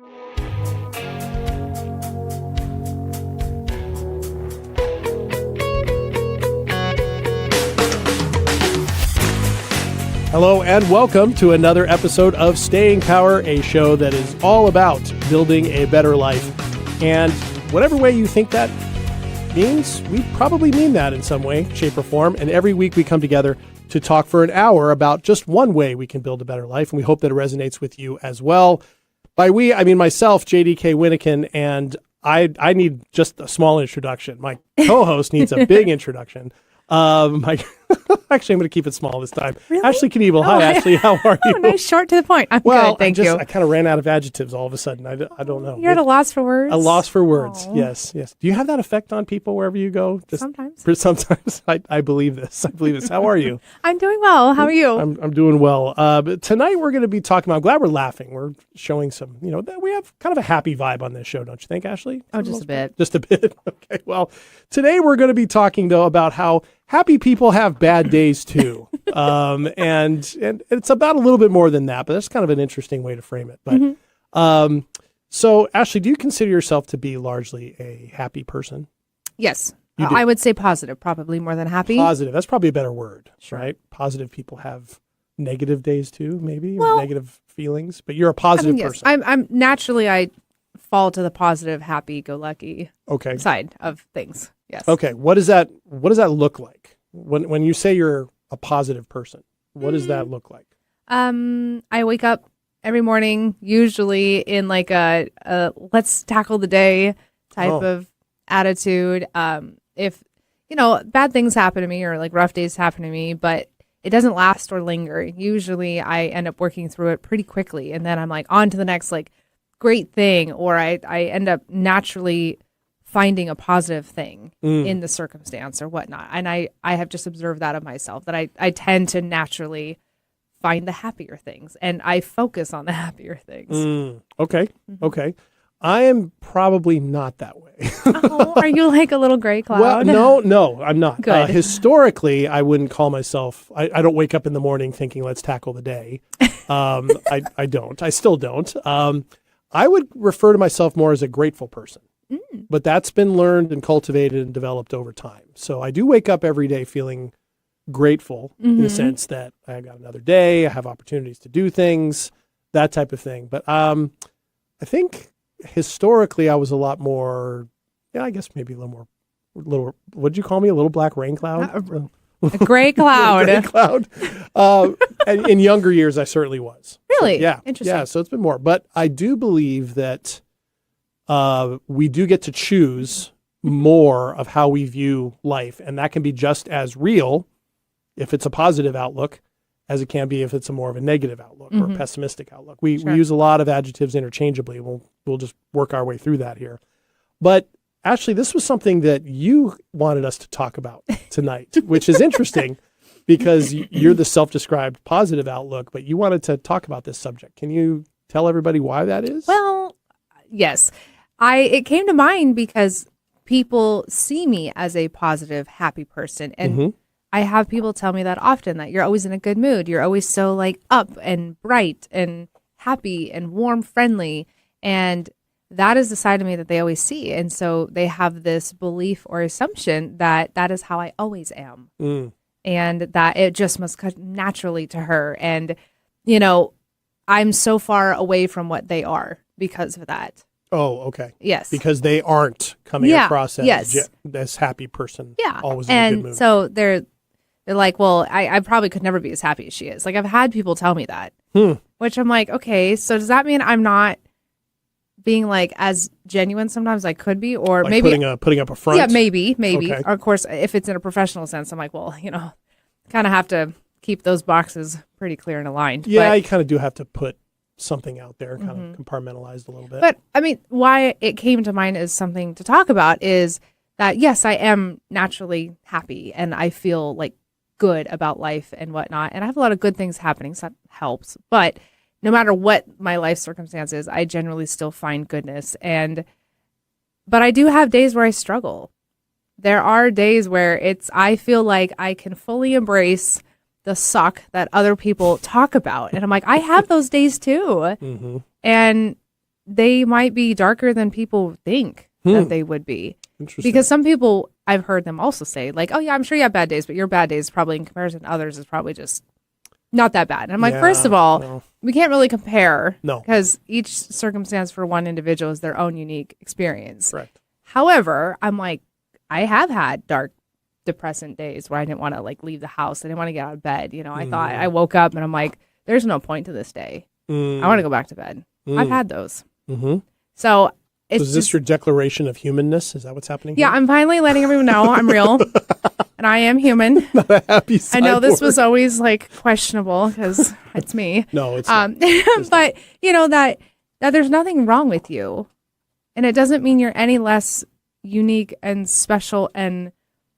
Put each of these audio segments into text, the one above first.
Hello and welcome to another episode of Staying Power, a show that is all about building a better life. And whatever way you think that means, we probably mean that in some way, shape, or form. And every week we come together to talk for an hour about just one way we can build a better life. And we hope that it resonates with you as well. By we, I mean myself, JDK Winnikin, and I need just a small introduction. My co-host needs a big introduction. Actually, I'm going to keep it small this time. Really? Ashley Kniebel. Hi, Ashley. How are you? Oh, nice, short to the point. I'm good, thank you. I kind of ran out of adjectives all of a sudden. I don't know. You're at a loss for words? A loss for words, Aww. yes. Do you have that effect on people wherever you go? Sometimes. Sometimes. I believe this. How are you? I'm doing well. How are you? I'm doing well. But tonight we're going to be talking about, I'm glad we're laughing. We're showing some, that we have kind of a happy vibe on this show, don't you think, Ashley? Oh, just a bit. Just a bit. Okay. Well, today we're going to be talking, though, about how happy people have bad days too. And it's about a little bit more than that, but that's kind of an interesting way to frame it. But so Ashley, do you consider yourself to be largely a happy person? Yes. I would say positive, probably more than happy. Positive. That's probably a better word, sure. Right? Positive people have negative days too, maybe, well, or negative feelings, but you're a positive person. I'm naturally, I fall to the positive, happy-go-lucky side of things. Yes. Okay. What does that look like? When you say you're a positive person, what does that look like? I wake up every morning, usually in like a let's tackle the day type of attitude. If, bad things happen to me or like rough days happen to me, but it doesn't last or linger. Usually I end up working through it pretty quickly. And then I'm like on to the next like great thing, or I end up naturally finding a positive thing in the circumstance or whatnot. And I have just observed that of myself, that I tend to naturally find the happier things and I focus on the happier things. Okay. Okay. I am probably not that way. Oh, are you like a little gray cloud? Well, no, I'm not. Good. Historically, I wouldn't call myself, I don't wake up in the morning thinking, let's tackle the day. I don't. I still don't. I would refer to myself more as a grateful person. But that's been learned and cultivated and developed over time. So I do wake up every day feeling grateful in the sense that I got another day, I have opportunities to do things, that type of thing. But I think historically I was a lot more, I guess maybe a little, what'd you call me? A little black rain cloud? A gray cloud. Gray cloud. And in younger years, I certainly was. Really? So, yeah. Interesting. Yeah, so it's been more. But I do believe that we do get to choose more of how we view life. And that can be just as real if it's a positive outlook as it can be if it's a more of a negative outlook or a pessimistic outlook. We use a lot of adjectives interchangeably. We'll just work our way through that here. But Ashley, this was something that you wanted us to talk about tonight, which is interesting because you're the self-described positive outlook, but you wanted to talk about this subject. Can you tell everybody why that is? Well, yes. It came to mind because people see me as a positive, happy person. And I have people tell me that often, that you're always in a good mood. You're always so like up and bright and happy and warm, friendly. And that is the side of me that they always see. And so they have this belief or assumption that that is how I always am. And that it just must come naturally to her. And, I'm so far away from what they are because of that. Oh, okay. Yes. Because they aren't coming across as this happy person. Yeah. Always in a good mood. And so they're like, well, I probably could never be as happy as she is. Like I've had people tell me that, which I'm like, okay, so does that mean I'm not being like as genuine sometimes I could be, or like maybe putting up a front? Yeah, maybe. Okay. Or of course, if it's in a professional sense, I'm like, well, kind of have to keep those boxes pretty clear and aligned. Yeah, you kind of do have to put something out there, kind of compartmentalized a little bit. But I mean, why it came to mind as something to talk about is that, yes, I am naturally happy and I feel like good about life and whatnot. And I have a lot of good things happening, so that helps. But no matter what my life circumstance is, I generally still find goodness. But I do have days where I struggle. There are days where I feel like I can fully embrace the suck that other people talk about. And I'm like, I have those days too. And they might be darker than people think that they would be. Interesting. Because some people, I've heard them also say, like, oh, yeah, I'm sure you have bad days, but your bad days probably in comparison to others is probably just not that bad. And I'm like, first of all, we can't really compare. No. Because each circumstance for one individual is their own unique experience. Correct. However, I'm like, I have had dark, depressant days where I didn't want to like leave the house. I didn't want to get out of bed. You know, I thought I woke up and I'm like, there's no point to this day. I want to go back to bed. I've had those. So it's is this your declaration of humanness? Is that what's happening? Yeah, I'm finally letting everyone know I'm real and I am human. Not a happy cyborg. I know this was always like questionable because it's me. No, it's not. But you know that there's nothing wrong with you, and it doesn't mean you're any less unique and special and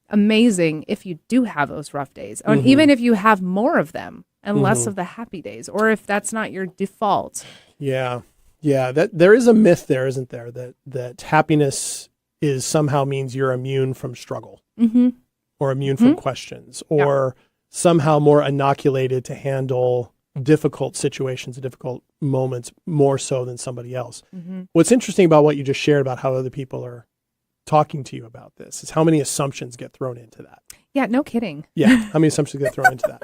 amazing if you do have those rough days, or even if you have more of them and less of the happy days, or if that's not your default. Yeah. That there is a myth there, isn't there? That happiness is somehow means you're immune from struggle, or immune from questions, or somehow more inoculated to handle difficult situations and difficult moments more so than somebody else. What's interesting about what you just shared about how other people are talking to you about this is how many assumptions get thrown into that. Yeah, no kidding. Yeah, how many assumptions get thrown into that.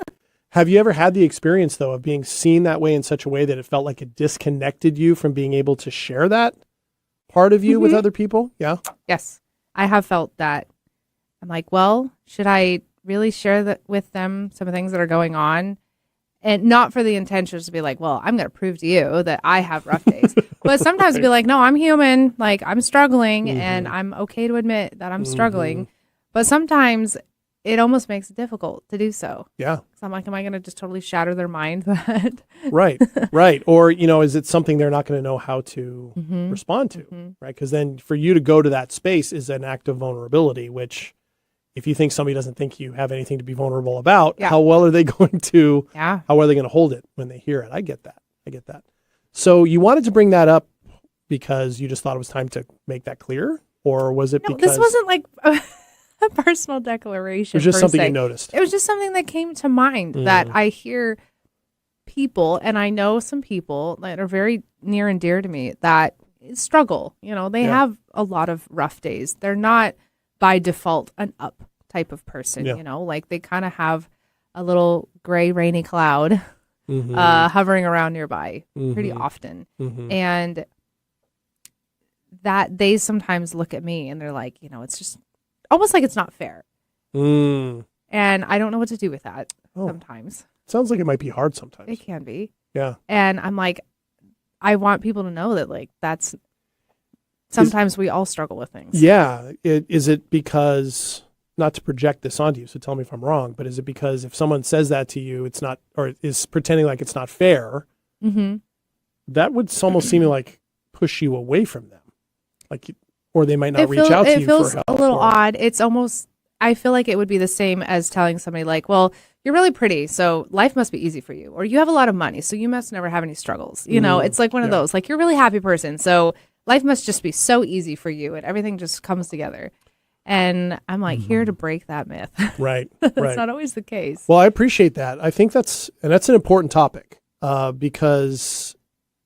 Have you ever had the experience, though, of being seen that way in such a way that it felt like it disconnected you from being able to share that part of you with other people? Yeah. Yes, I have felt that. I'm like, well, should I really share that with them, some of the things that are going on? And not for the intention to be like, well, I'm going to prove to you that I have rough days. But sometimes be like, no, I'm human. Like, I'm struggling and I'm okay to admit that I'm struggling. But sometimes it almost makes it difficult to do so. Yeah. So I'm like, am I going to just totally shatter their mind that? Right. Or, is it something they're not going to know how to respond to? Right. Because then for you to go to that space is an act of vulnerability, which if you think somebody doesn't think you have anything to be vulnerable about, how well are they going to, how are they going to hold it when they hear it? I get that. So you wanted to bring that up because you just thought it was time to make that clear? Or was it because... this wasn't like a personal declaration. It was just something you noticed. It was just something that came to mind that I hear people, and I know some people that are very near and dear to me that struggle. They have a lot of rough days. They're not by default an up type of person, like they kind of have a little gray, rainy cloud hovering around nearby pretty often. And that they sometimes look at me and they're like, it's just almost like it's not fair. And I don't know what to do with that sometimes. Sounds like it might be hard sometimes. It can be. Yeah. And I'm like, I want people to know that like that's sometimes we all struggle with things. Yeah. Is it because, not to project this onto you, so tell me if I'm wrong, but is it because if someone says that to you, it's not, or is pretending like it's not fair, that would almost seem like push you away from them. Like, or they might not reach out to you for help. It feels a little odd. It's almost, I feel like it would be the same as telling somebody like, well, you're really pretty, so life must be easy for you. Or you have a lot of money, so you must never have any struggles. It's like one of those, like you're a really happy person, so life must just be so easy for you and everything just comes together. And I'm like here to break that myth. Right. That's not always the case. Well, I appreciate that. I think that's an important topic because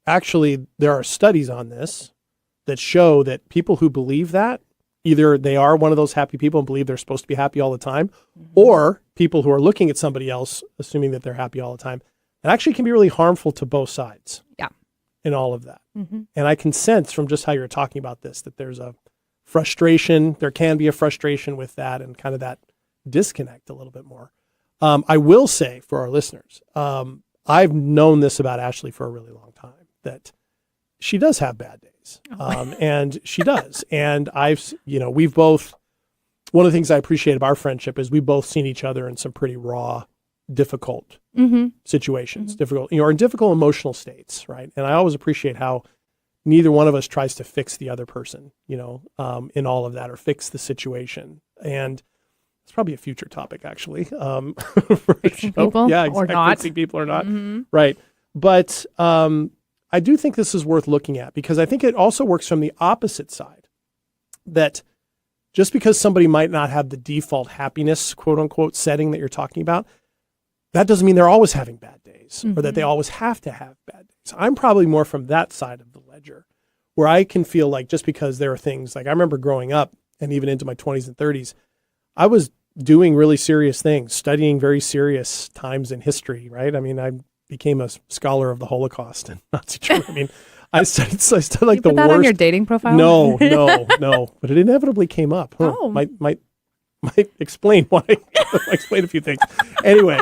actually there are studies on this that show that people who believe that, either they are one of those happy people and believe they're supposed to be happy all the time, or people who are looking at somebody else assuming that they're happy all the time, it actually can be really harmful to both sides. Yeah. In all of that. And I can sense from just how you're talking about this that there's a frustration, there can be a frustration with that and kind of that disconnect a little bit more. I will say for our listeners, I've known this about Ashley for a really long time, that she does have bad days. And she does. And we've both, one of the things I appreciate about our friendship is we've both seen each other in some pretty raw, difficult situations, difficult, or in difficult emotional states. Right. And I always appreciate how neither one of us tries to fix the other person, in all of that, or fix the situation. And it's probably a future topic, actually. Fixing people or not. Fixing people or not. Right. But I do think this is worth looking at because I think it also works from the opposite side, that just because somebody might not have the default happiness, quote unquote, setting that you're talking about, that doesn't mean they're always having bad days or that they always have to have bad days. I'm probably more from that side of the ledger where I can feel like just because there are things like I remember growing up and even into my 20s and 30s, I was doing really serious things, studying very serious times in history, right? I mean, I became a scholar of the Holocaust and Nazi Germany. I mean, I studied like You the put that worst. on your dating profile? No, but it inevitably came up. Huh. Oh. Might explain why. Explain a few things. Anyway,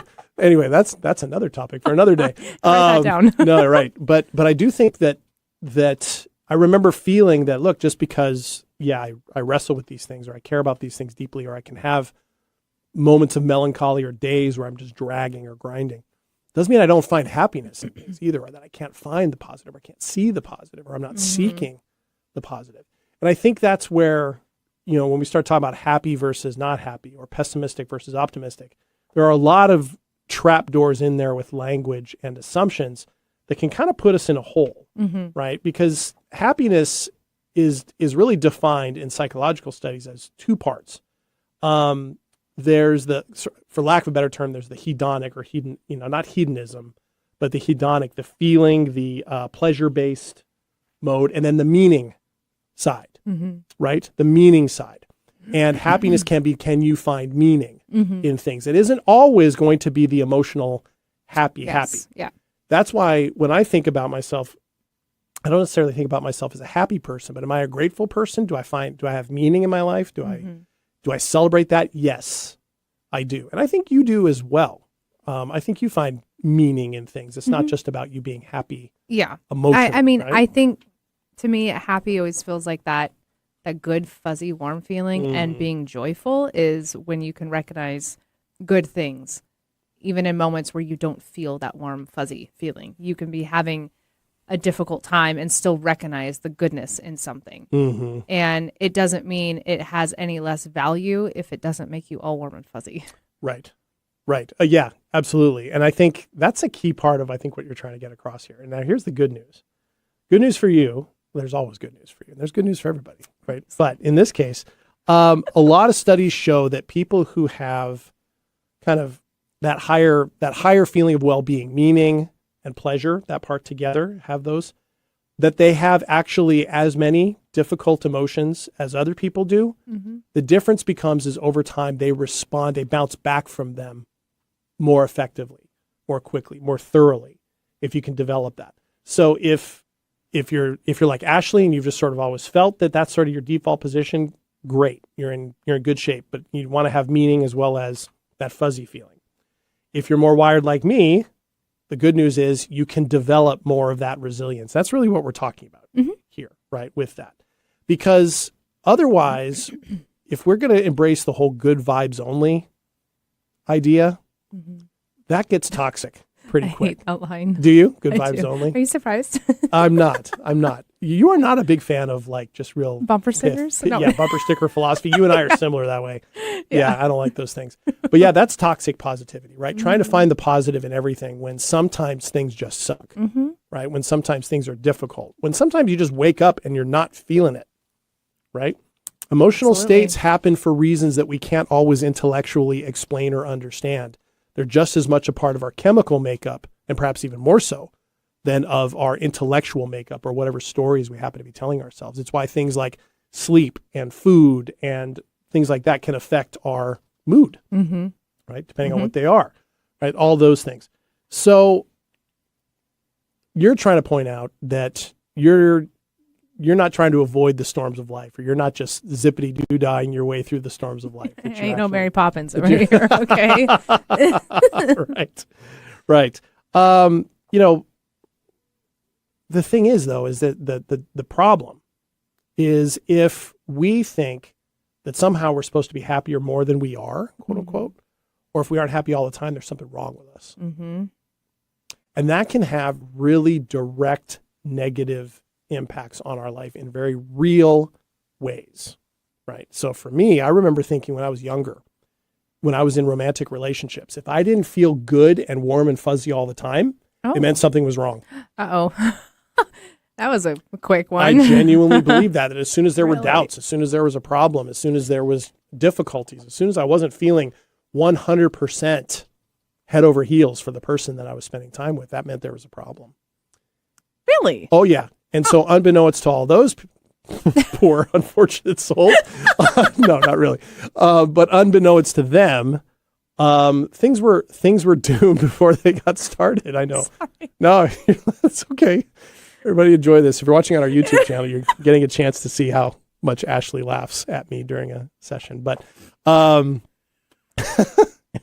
that's another topic for another day. Write that down. No, right. But I do think that I remember feeling that, look, just because, I wrestle with these things or I care about these things deeply, or I can have moments of melancholy or days where I'm just dragging or grinding, doesn't mean I don't find happiness in things either, or that I can't find the positive or I can't see the positive, or I'm not seeking the positive. And I think that's where, when we start talking about happy versus not happy or pessimistic versus optimistic, there are a lot of trap doors in there with language and assumptions that can kind of put us in a hole, right? Because happiness is really defined in psychological studies as two parts. There's for lack of a better term, there's the hedonic or not hedonism, but the hedonic, the feeling, the pleasure-based mode, and then the meaning side, right? The meaning side. And happiness can you find meaning in things. It isn't always going to be the emotional happy. Yeah. That's why when I think about myself, I don't necessarily think about myself as a happy person, but am I a grateful person? Do I have meaning in my life? Do I celebrate that? Yes, I do. And I think you do as well. I think you find meaning in things. It's not just about you being happy. Yeah. Emotionally. I mean, right? I think to me, happy always feels like that good, fuzzy, warm feeling. And being joyful is when you can recognize good things, even in moments where you don't feel that warm, fuzzy feeling. You can be having a difficult time and still recognize the goodness in something. And it doesn't mean it has any less value if it doesn't make you all warm and fuzzy. Right. Yeah, absolutely. And I think that's a key part of, what you're trying to get across here. And now here's the good news. Good news for you. There's always good news for you. And there's good news for everybody, right? But in this case, a lot of studies show that people who have kind of that higher feeling of well-being, meaning and pleasure, that part together, have those, that they have actually as many difficult emotions as other people do. The difference becomes is over time they bounce back from them more effectively, more quickly, more thoroughly, if you can develop that. So if you're like Ashley and you've just sort of always felt that that's sort of your default position, great, you're in good shape, but you want to have meaning as well as that fuzzy feeling. If you're more wired like me, the good news is you can develop more of that resilience. That's really what we're talking about here, right, with that. Because otherwise, if we're going to embrace the whole good vibes only idea, that gets toxic pretty quick. I hate that line. Do you? Good I vibes do. only? Are you surprised? I'm not. You are not a big fan of like just real Bumper stickers? No. Yeah, bumper sticker philosophy. You and I are similar that way. Yeah, I don't like those things. But yeah, that's toxic positivity, right? Trying to find the positive in everything when sometimes things just suck, right? When sometimes things are difficult. When sometimes you just wake up and you're not feeling it, right? Emotional states happen for reasons that we can't always intellectually explain or understand. They're just as much a part of our chemical makeup, and perhaps even more so, than of our intellectual makeup or whatever stories we happen to be telling ourselves. It's why things like sleep and food and things like that can affect our mood, right? Depending on what they are, right? All those things. So you're trying to point out that you're not trying to avoid the storms of life, or you're not just zippity-doo-dying your way through the storms of life. Ain't no Mary Poppins over here, okay? Right. The thing is, though, is that the problem is if we think that somehow we're supposed to be happier more than we are, quote unquote, or if we aren't happy all the time, there's something wrong with us. And that can have really direct negative impacts on our life in very real ways, right? So for me, I remember thinking when I was younger, when I was in romantic relationships, if I didn't feel good and warm and fuzzy all the time, it meant something was wrong. That was a quick one. I genuinely believe that as soon as there were doubts, as soon as there was a problem, as soon as there was difficulties, as soon as I wasn't feeling 100% head over heels for the person that I was spending time with, that meant there was a problem. Really? Oh, yeah. And so unbeknownst to all those poor, unfortunate souls, no, not really, but unbeknownst to them, things were doomed before they got started. I know. Sorry. No, it's okay. Everybody enjoy this. If you're watching on our YouTube channel, you're getting a chance to see how much Ashley laughs at me during a session. But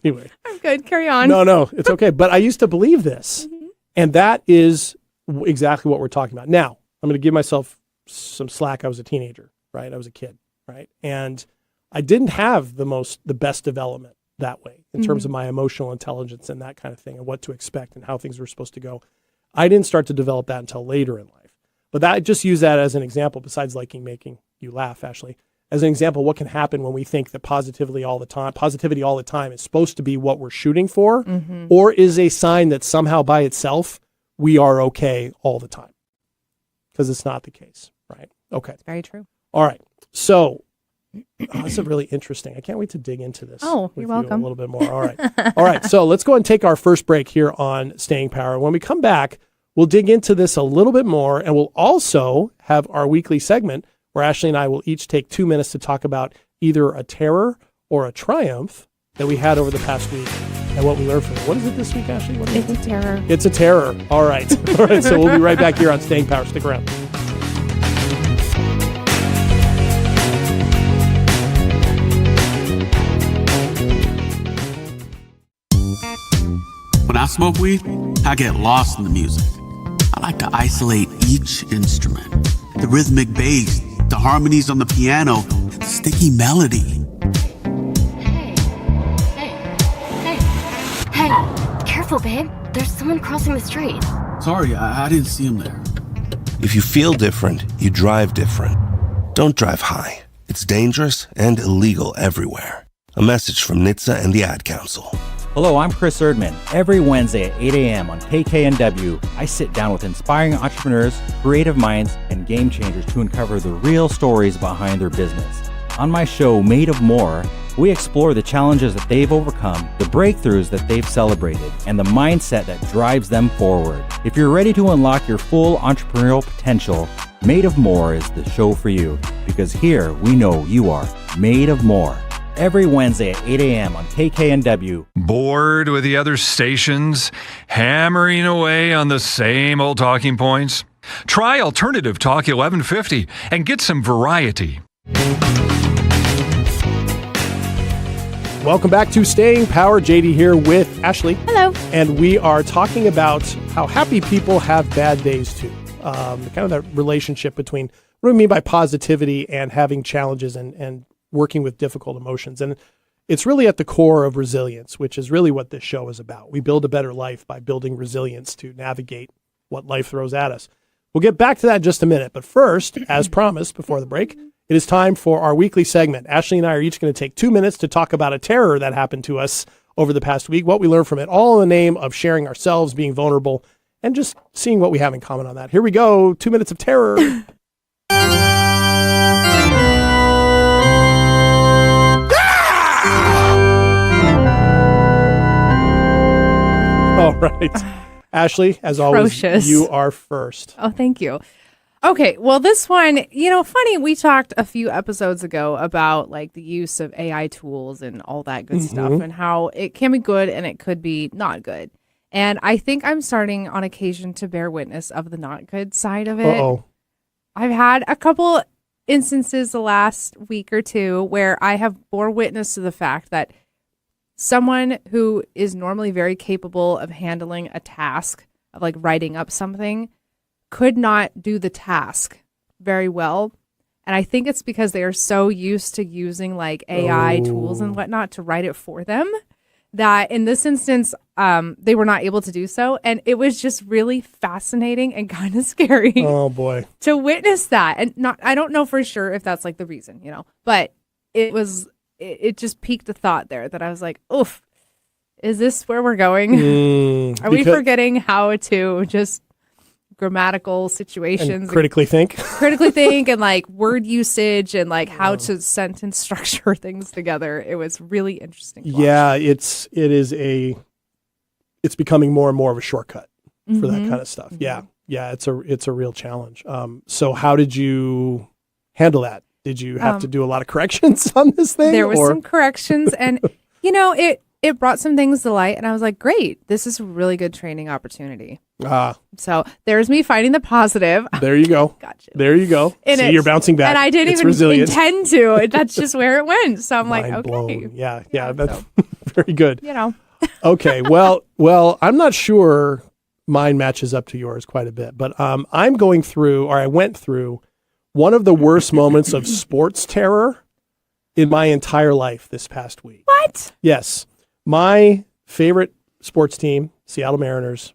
anyway. I'm good. Carry on. No, it's okay. But I used to believe this. And that is exactly what we're talking about. Now, I'm going to give myself some slack. I was a teenager, right? I was a kid, right? And I didn't have the best development that way in terms of my emotional intelligence and that kind of thing and what to expect and how things were supposed to go. I didn't start to develop that until later in life. But I just use that as an example, besides making you laugh, Ashley, as an example of what can happen when we think that positivity all the time is supposed to be what we're shooting for, or is a sign that somehow by itself we are okay all the time. Because it's not the case, right? Okay. It's very true. All right. So this is really interesting. I can't wait to dig into this. Oh, you're welcome. A little bit more. All right. All right. So let's go and take our first break here on Staying Power. When we come back, we'll dig into this a little bit more, and we'll also have our weekly segment where Ashley and I will each take 2 minutes to talk about either a terror or a triumph that we had over the past week and what we learned from it. What is it this week, Ashley? What is It's a terror. It's a terror. All right. All right. So we'll be right back here on Staying Power. Stick around. When I smoke weed, I get lost in the music. I like to isolate each instrument. The rhythmic bass, the harmonies on the piano, the sticky melody. Hey, careful, babe. There's someone crossing the street. Sorry, I didn't see him there. If you feel different, you drive different. Don't drive high. It's dangerous and illegal everywhere. A message from NHTSA and the Ad Council. Hello, I'm Chris Erdman. Every Wednesday at 8 a.m. on KKNW, I sit down with inspiring entrepreneurs, creative minds, and game changers to uncover the real stories behind their business. On my show, Made of More, we explore the challenges that they've overcome, the breakthroughs that they've celebrated, and the mindset that drives them forward. If you're ready to unlock your full entrepreneurial potential, Made of More is the show for you, because here we know you are made of more. Every Wednesday at 8 a.m. on KKNW. Bored with the other stations, hammering away on the same old talking points? Try Alternative Talk 1150 and get some variety. Welcome back to Staying Power. JD here with Ashley. Hello. And we are talking about how happy people have bad days too. Kind of that relationship between what do we mean by positivity and having challenges and working with difficult emotions. And it's really at the core of resilience, which is really what this show is about. We build a better life by building resilience to navigate what life throws at us. We'll get back to that in just a minute. But first, as promised before the break, it is time for our weekly segment. Ashley and I are each going to take 2 minutes to talk about a terror that happened to us over the past week, what we learned from it, all in the name of sharing ourselves, being vulnerable, and just seeing what we have in common on that. Here we go. 2 minutes of terror. All right. Ashley, as always, you are first. Oh, thank you. Okay, well, this one, funny, we talked a few episodes ago about like the use of AI tools and all that good stuff and how it can be good and it could be not good. And I think I'm starting on occasion to bear witness of the not good side of it. Uh-oh. I've had a couple instances the last week or two where I have bore witness to the fact that someone who is normally very capable of handling a task of like writing up something could not do the task very well. And I think it's because they are so used to using like AI tools and whatnot to write it for them that in this instance, they were not able to do so. And it was just really fascinating and kind of scary. Oh boy. To witness that. And I don't know for sure if that's like the reason, but it just piqued a thought there that I was like, oof, is this where we're going? Are we forgetting how to just grammatical situations and critically think and like word usage and like how to sentence structure things together? It was really interesting to watch. Yeah, it's becoming more and more of a shortcut for that kind of stuff. Yeah. Yeah, it's a real challenge. So how did you handle that? Did you have to do a lot of corrections on this thing? There was some corrections, and it brought some things to light, and I was like, great, this is a really good training opportunity. So there's me finding the positive. There you go. Gotcha. There you go. See, you're bouncing back. And I didn't it's even resilient. intend to. That's just where it went. So I'm like, Mind okay. blown. Yeah, that's very good. Okay, well, I'm not sure mine matches up to yours quite a bit, but I went through one of the worst moments of sports terror in my entire life this past week. What? Yes. My favorite sports team, Seattle Mariners,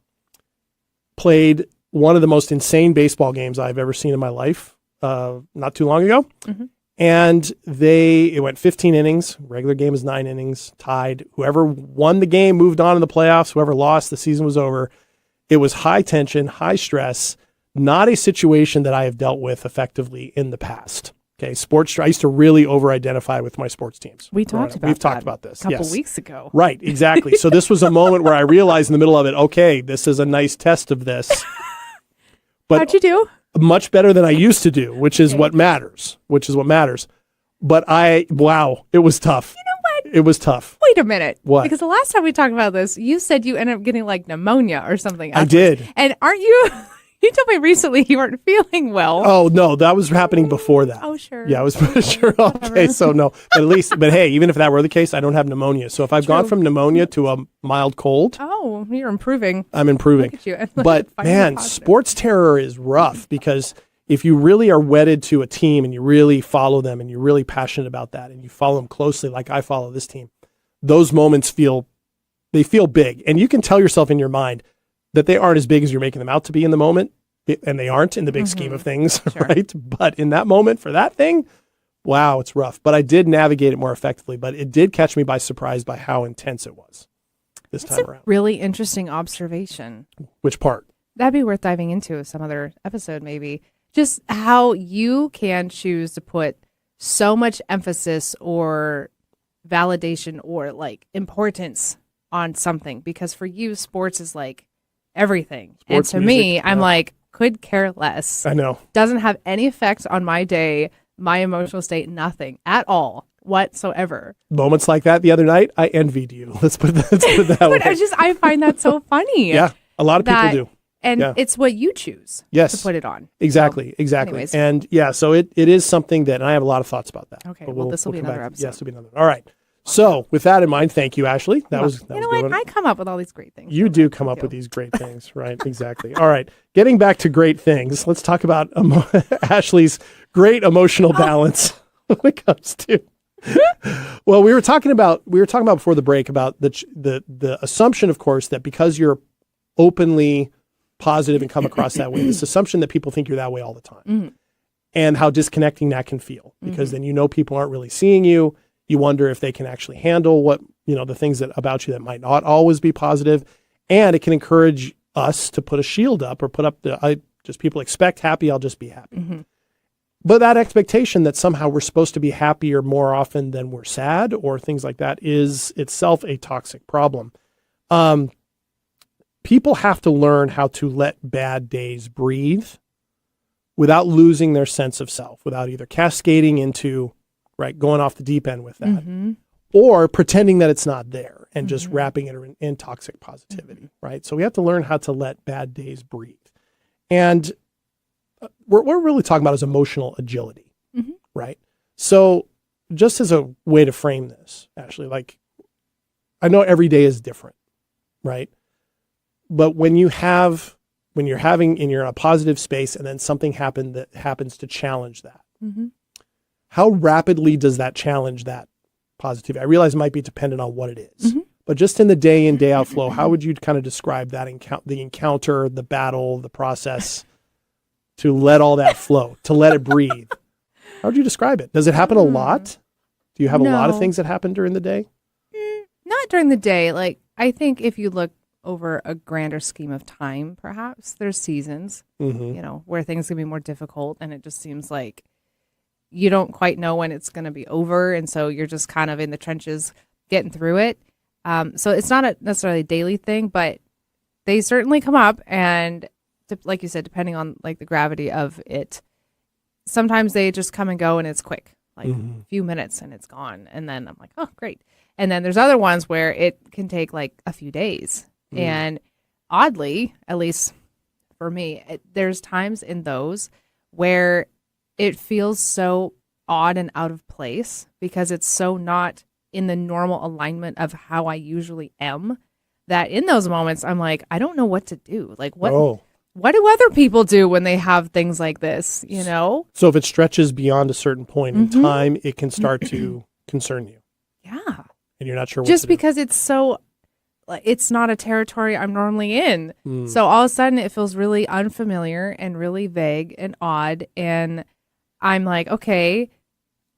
played one of the most insane baseball games I've ever seen in my life not too long ago. Mm-hmm. And it went 15 innings. Regular game is 9 innings, tied. Whoever won the game moved on in the playoffs. Whoever lost, the season was over. It was high tension, high stress, not a situation that I have dealt with effectively in the past. Okay, I used to really over-identify with my sports teams. We've talked about this a couple weeks ago. Right, exactly. So this was a moment where I realized in the middle of it, okay, this is a nice test of this. But how'd you do? Much better than I used to do, which is what matters. But it was tough. You know what? It was tough. Wait a minute. What? Because the last time we talked about this, you said you ended up getting like pneumonia or something. I did. And aren't you... You told me recently you weren't feeling well. Oh, no, that was happening before that. Oh, sure. Yeah, I was sure. Okay, so no. But hey, even if that were the case, I don't have pneumonia. So if I've gone from pneumonia to a mild cold. Oh, you're improving. I'm improving. Look at you. But man, sports terror is rough because if you really are wedded to a team and you really follow them and you're really passionate about that and you follow them closely like I follow this team, those moments feel big. And you can tell yourself in your mind that they aren't as big as you're making them out to be in the moment, and they aren't in the big scheme of things, sure. Right? But in that moment for that thing, wow, it's rough. But I did navigate it more effectively, but it did catch me by surprise by how intense it was this time around. Really interesting observation. Which part? That'd be worth diving into some other episode maybe. Just how you can choose to put so much emphasis or validation or like importance on something, because for you, sports is like everything. Sports, and to music, me, I'm like, could care less. I know. Doesn't have any effect on my day, my emotional state, nothing at all whatsoever. Moments like that the other night, I envied you. Let's put that way. But I find that so funny. Yeah, a lot of people do. And it's what you choose to put it on. Exactly. Anyways. And so it is something that, and I have a lot of thoughts about that. Okay, well, this will be another episode. Yes, it'll be another. All right. So with that in mind, thank you, Ashley. That was you know what? I come up with all these great things. You do come up with these great things, right? Exactly. All right. Getting back to great things, let's talk about Ashley's great emotional balance when it comes to. Well, we were talking about before the break about the assumption, of course, that because you're openly positive and come across that way, this assumption that people think you're that way all the time, mm-hmm. and how disconnecting that can feel, because then people aren't really seeing you. You wonder if they can actually handle the things about you that might not always be positive. And it can encourage us to put a shield up or put up people expect happy, I'll just be happy. Mm-hmm. But that expectation that somehow we're supposed to be happier more often than we're sad or things like that is itself a toxic problem. People have to learn how to let bad days breathe without losing their sense of self, without either cascading into going off the deep end with that, mm-hmm. or pretending that it's not there and just wrapping it in toxic positivity, right? So we have to learn how to let bad days breathe. And what we're really talking about is emotional agility, right? So just as a way to frame this, Ashley, I know every day is different, right? But when you're in a positive space and then something happens to challenge that, how rapidly does that challenge that positivity? I realize it might be dependent on what it is, but just in the day in, day out flow, how would you kind of describe that the encounter, the battle, the process to let all that flow, to let it breathe? How would you describe it? Does it happen a lot? Do you have a lot of things that happen during the day? Not during the day. I think if you look over a grander scheme of time, perhaps there's seasons, where things can be more difficult, and it just seems like you don't quite know when it's going to be over. And so you're just kind of in the trenches getting through it. So it's not necessarily a daily thing, but they certainly come up. And like you said, depending on like the gravity of it, sometimes they just come and go and it's quick, like a few minutes and it's gone. And then I'm like, oh, great. And then there's other ones where it can take like a few days. And oddly, at least for me, there's times in those where it feels so odd and out of place because it's so not in the normal alignment of how I usually am, that in those moments I'm like, I don't know what to do. Like what do other people do when they have things like this, you know? So if it stretches beyond a certain point in time, it can start to concern you. Yeah. And you're not sure what just to do. because it's not a territory I'm normally in. So all of a sudden it feels really unfamiliar and really vague and odd. And I'm like, okay,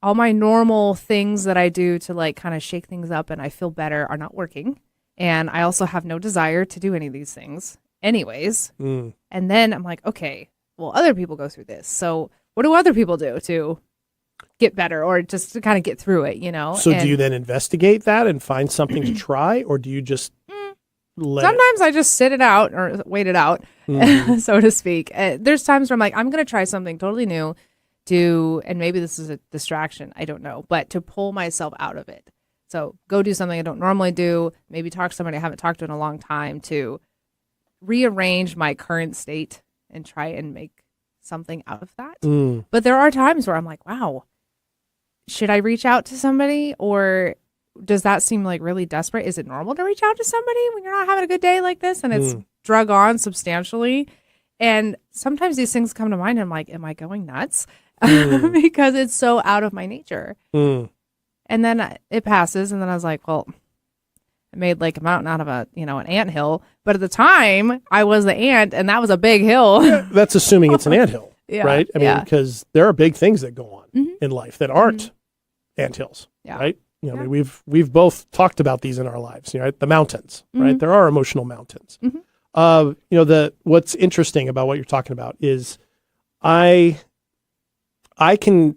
all my normal things that I do to like kind of shake things up and I feel better are not working. And I also have no desire to do any of these things anyways. And then I'm like, okay, well, other people go through this. So what do other people do to get better or just to kind of get through it, you know? So do you then investigate that and find something to try, or do you just sometimes I just sit it out or wait it out, so to speak. There's times where I'm like, I'm going to try something totally new and maybe this is a distraction, I don't know, but to pull myself out of it. So go do something I don't normally do, maybe talk to somebody I haven't talked to in a long time to rearrange my current state and try and make something out of that. But there are times where I'm like, wow, should I reach out to somebody, or does that seem like really desperate? Is it normal to reach out to somebody when you're not having a good day like this and it's drug on substantially? And sometimes these things come to mind and I'm like, am I going nuts? Because it's so out of my nature. And then it passes and then I was like, well, I made like a mountain out of an anthill. But at the time I was the ant and that was a big hill. That's assuming it's an anthill, right? I mean, yeah. because there are big things that go on in life that aren't anthills, right? You know, I mean, we've both talked about these in our lives, right? The mountains, right? There are emotional mountains. What's interesting about what you're talking about is I can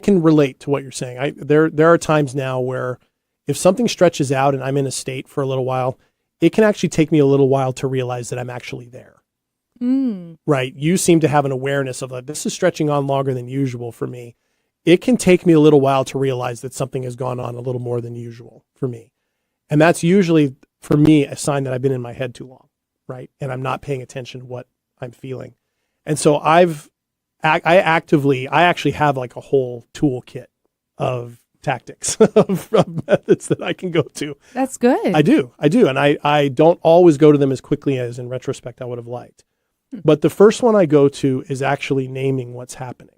relate to what you're saying. There are times now where if something stretches out and I'm in a state for a little while, it can actually take me a little while to realize that I'm actually there. Right? You seem to have an awareness of like, this is stretching on longer than usual for me. It can take me a little while to realize that something has gone on a little more than usual for me. And that's usually, for me, a sign that I've been in my head too long, right? And I'm not paying attention to what I'm feeling. And so I actually have like a whole toolkit of tactics, of methods that I can go to. That's good. I do. And I don't always go to them as quickly as in retrospect I would have liked. But the first one I go to is actually naming what's happening.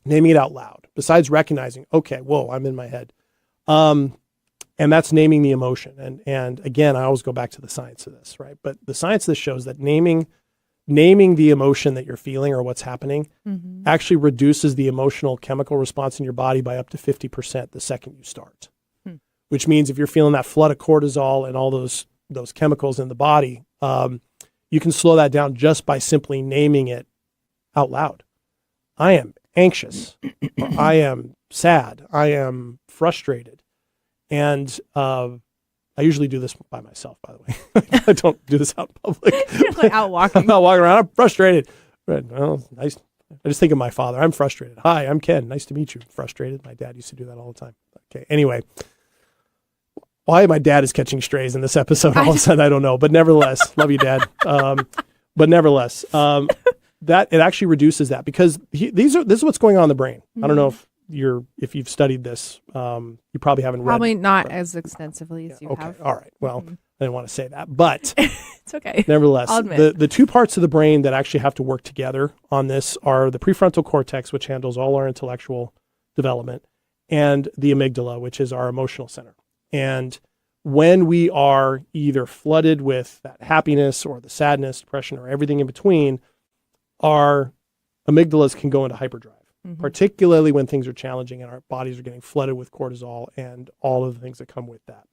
Naming it out loud, besides recognizing, okay, whoa, I'm in my head. And that's naming the emotion. And again, I always go back to the science of this, right? But the science of this shows that naming the emotion that you're feeling or what's happening actually reduces the emotional chemical response in your body by up to 50% the second you start. Which means if you're feeling that flood of cortisol and all those chemicals in the body, you can slow that down just by simply naming it out loud. I am anxious, or I am sad, I am frustrated. And I usually do this by myself, by the way. I don't do this out in public. You're like out walking. I'm out walking around, I'm frustrated. Right, well, nice. I just think of my father. I'm frustrated. Hi, I'm Ken. Nice to meet you. Frustrated. My dad used to do that all the time. Okay, anyway. Why my dad is catching strays in this episode all of a sudden, I don't know. But nevertheless, love you, Dad. But nevertheless, that it actually reduces that because this is what's going on in the brain. I don't know if you've studied this. You probably haven't read. Probably not as extensively as you okay. have. All right. Well, I didn't want to say that, but it's okay. Nevertheless, I'll admit. the two parts of the brain that actually have to work together on this are the prefrontal cortex, which handles all our intellectual development, and the amygdala, which is our emotional center. And when we are either flooded with that happiness or the sadness, depression, or everything in between, our amygdalas can go into hyperdrive, particularly when things are challenging and our bodies are getting flooded with cortisol and all of the things that come with that.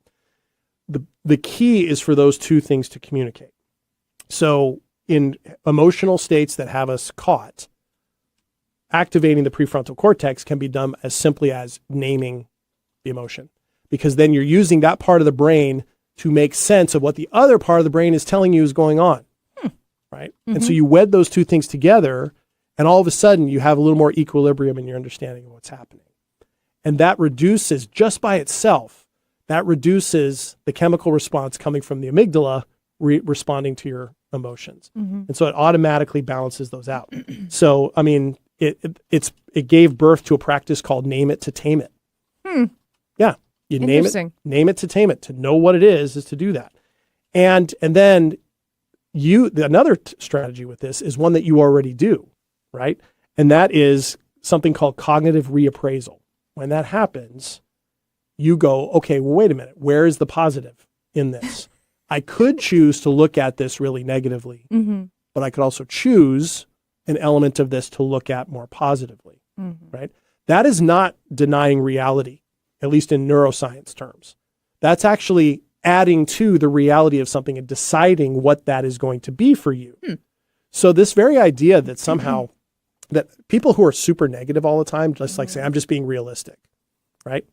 The key is for those two things to communicate. So in emotional states that have us caught, activating the prefrontal cortex can be done as simply as naming the emotion, because then you're using that part of the brain to make sense of what the other part of the brain is telling you is going on. right? And so you wed those two things together, and all of a sudden you have a little more equilibrium in your understanding of what's happening. And that reduces, just by itself, that reduces the chemical response coming from the amygdala responding to your emotions. And so it automatically balances those out. So, I mean, it gave birth to a practice called name it to tame it. Yeah. You name it to tame it. To know what it is to do that. And then another strategy with this is one that you already do, right? And that is something called cognitive reappraisal. When that happens, you go, okay, well, wait a minute. Where is the positive in this? I could choose to look at this really negatively, but I could also choose an element of this to look at more positively, right? That is not denying reality, at least in neuroscience terms. That's actually adding to the reality of something and deciding what that is going to be for you. So this very idea that somehow that people who are super negative all the time, just like say, I'm just being realistic, right?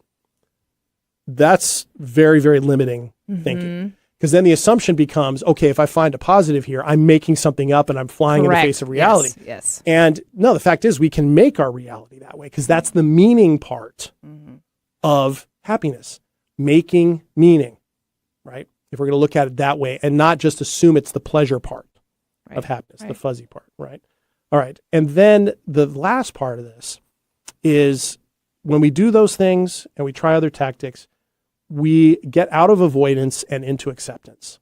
That's very, very limiting thinking. Because then the assumption becomes, okay, if I find a positive here, I'm making something up and I'm flying in the face of reality. Yes. And no, the fact is we can make our reality that way because that's the meaning part of happiness, making meaning, right? If we're going to look at it that way and not just assume it's the pleasure part of happiness, the fuzzy part, right? All right. And then the last part of this is when we do those things and we try other tactics, we get out of avoidance and into acceptance.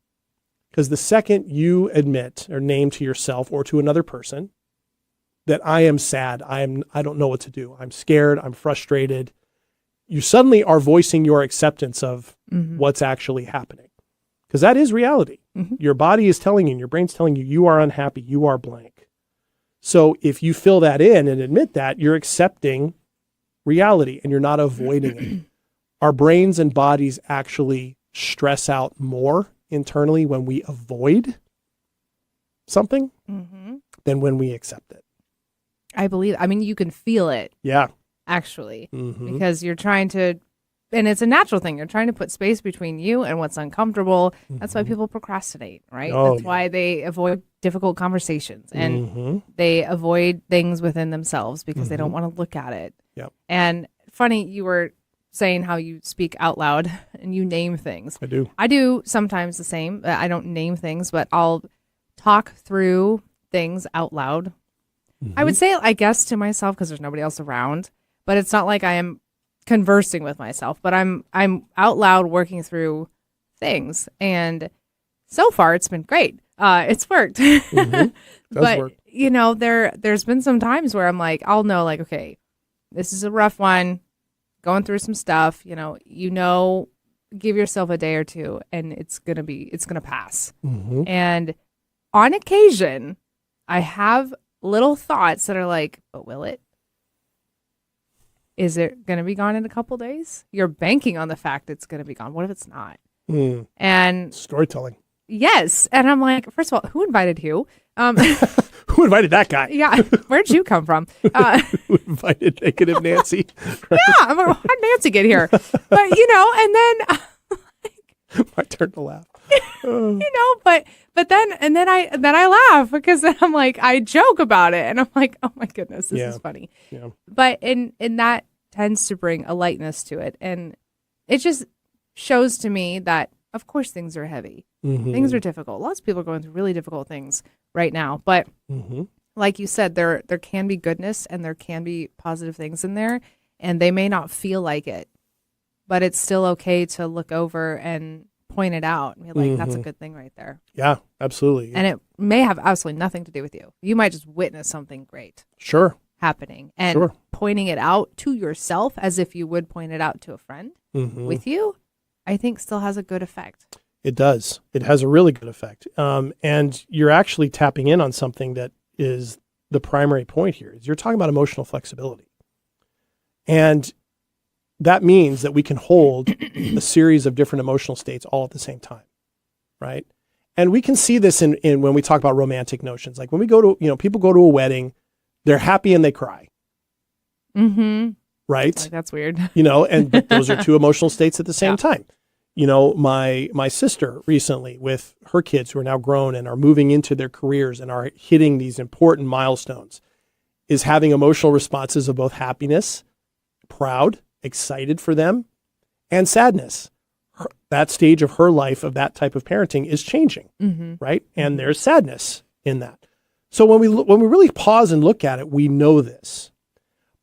Because the second you admit or name to yourself or to another person that I am sad, I don't know what to do, I'm scared, I'm frustrated, you suddenly are voicing your acceptance of what's actually happening. Because that is reality. Your body is telling you, and your brain's telling you, you are unhappy, you are blank. So if you fill that in and admit that, you're accepting reality and you're not avoiding it. Our brains and bodies actually stress out more internally when we avoid something than when we accept it. I believe, I mean, you can feel it. Yeah. Actually, because you're trying to, and it's a natural thing. You're trying to put space between you and what's uncomfortable. That's why people procrastinate, right? That's why they avoid difficult conversations and they avoid things within themselves because they don't want to look at it. Yep. And funny, you were saying how you speak out loud and you name things. I do sometimes the same. I don't name things, but I'll talk through things out loud. I would say, I guess, to myself because there's nobody else around. But it's not like I am conversing with myself, but I'm out loud working through things. And so far it's been great. It's worked. But work. You know, there's been some times where I'm like, I'll know like, okay, this is a rough one, going through some stuff, give yourself a day or two and it's going to pass. And on occasion I have little thoughts that are like, but will it? Is it going to be gone in a couple days? You're banking on the fact it's going to be gone. What if it's not? And storytelling. Yes. And I'm like, first of all, who invited you? Who invited that guy? Yeah. Where'd you come from? Who invited negative Nancy? Yeah. I'm like, how'd Nancy get here? But, and then my turn to laugh. But then I laugh because I'm like, I joke about it and I'm like, oh my goodness, this is funny. Yeah. But in that tends to bring a lightness to it. And it just shows to me that of course things are heavy. Things are difficult. Lots of people are going through really difficult things right now. But like you said, there can be goodness and there can be positive things in there and they may not feel like it, but it's still okay to look over and point it out and be like, that's a good thing right there. Yeah, absolutely. And it may have absolutely nothing to do with you. You might just witness something great happening and pointing it out to yourself as if you would point it out to a friend with you, I think still has a good effect. It does. It has a really good effect. And you're actually tapping in on something that is the primary point here is you're talking about emotional flexibility. And that means that we can hold a series of different emotional states all at the same time, right? And we can see this in when we talk about romantic notions. Like when we go to, people go to a wedding, they're happy and they cry. Right? Like, that's weird. But those are two emotional states at the same time. My sister recently with her kids who are now grown and are moving into their careers and are hitting these important milestones is having emotional responses of both happiness, proud, excited for them, and sadness. That stage of her life of that type of parenting is changing, right? And there's sadness in that. So when we really pause and look at it, we know this.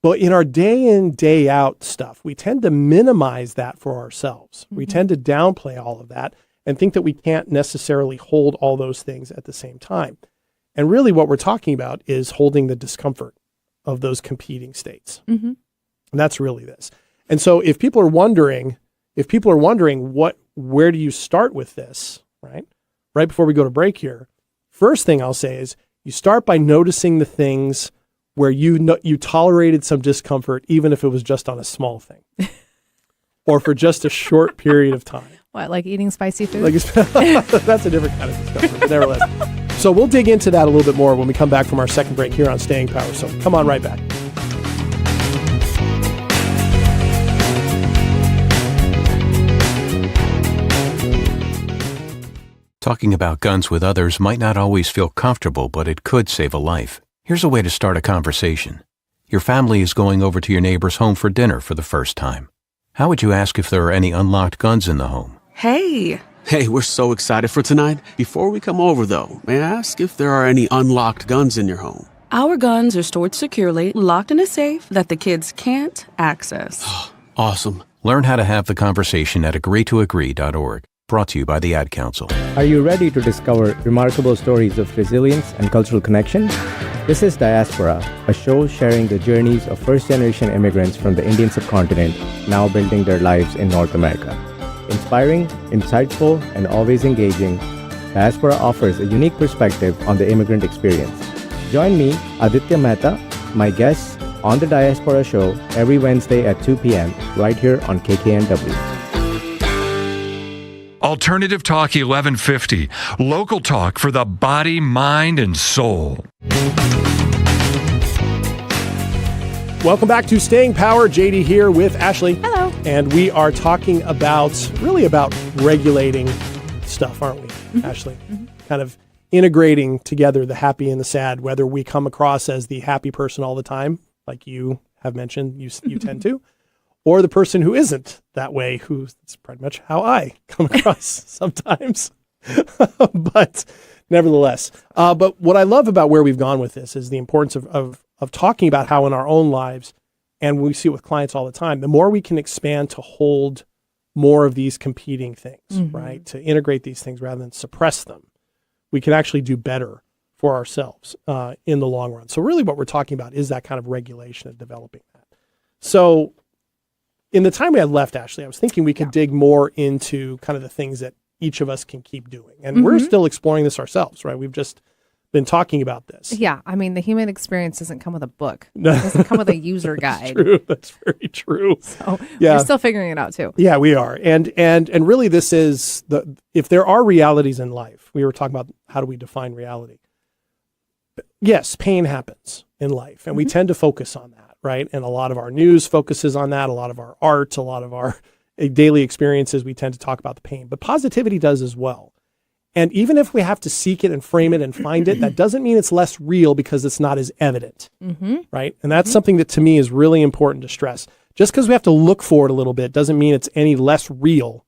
But in our day in, day out stuff, we tend to minimize that for ourselves. We tend to downplay all of that and think that we can't necessarily hold all those things at the same time. And really what we're talking about is holding the discomfort of those competing states. And that's really this. And so if people are wondering where do you start with this, right? Right before we go to break here, first thing I'll say is you start by noticing the things where you tolerated some discomfort, even if it was just on a small thing or for just a short period of time. What, like eating spicy food? That's a different kind of discomfort, but nevertheless. So we'll dig into that a little bit more when we come back from our second break here on Staying Power. So come on right back. Talking about guns with others might not always feel comfortable, but it could save a life. Here's a way to start a conversation. Your family is going over to your neighbor's home for dinner for the first time. How would you ask if there are any unlocked guns in the home? Hey, we're so excited for tonight. Before we come over, though, may I ask if there are any unlocked guns in your home? Our guns are stored securely, locked in a safe that the kids can't access. Awesome. Learn how to have the conversation at agreetoagree.org. Brought to you by the Ad Council. Are you ready to discover remarkable stories of resilience and cultural connection? This is Diaspora, a show sharing the journeys of first-generation immigrants from the Indian subcontinent now building their lives in North America. Inspiring, insightful, and always engaging, Diaspora offers a unique perspective on the immigrant experience. Join me, Aditya Mehta, my guests, on the Diaspora Show every Wednesday at 2 p.m. right here on KKNW. Alternative Talk 1150. Local talk for the body, mind, and soul. Welcome back to Staying Power. JD here with Ashley. Hello. And we are talking about regulating stuff, aren't we, Ashley? Kind of integrating together the happy and the sad, whether we come across as the happy person all the time, like you have mentioned you tend to, or the person who isn't that way, that's pretty much how I come across sometimes. But nevertheless, but what I love about where we've gone with this is the importance of talking about how in our own lives, and we see it with clients all the time, the more we can expand to hold more of these competing things, right? To integrate these things rather than suppress them, we can actually do better for ourselves in the long run. So really what we're talking about is that kind of regulation of developing that. So in the time we had left, Ashley, I was thinking we could dig more into kind of the things that each of us can keep doing. And we're still exploring this ourselves, right? We've just been talking about this. Yeah. I mean, the human experience doesn't come with a book. It doesn't come with a user guide. True. That's very true. So we're still figuring it out too. Yeah, we are. And really this is if there are realities in life, we were talking about how do we define reality? Yes, pain happens in life and we tend to focus on that. Right. And a lot of our news focuses on that. A lot of our art, a lot of our daily experiences, we tend to talk about the pain, but positivity does as well. And even if we have to seek it and frame it and find it, that doesn't mean it's less real because it's not as evident. Right. And that's something that to me is really important to stress. Just because we have to look for it a little bit doesn't mean it's any less real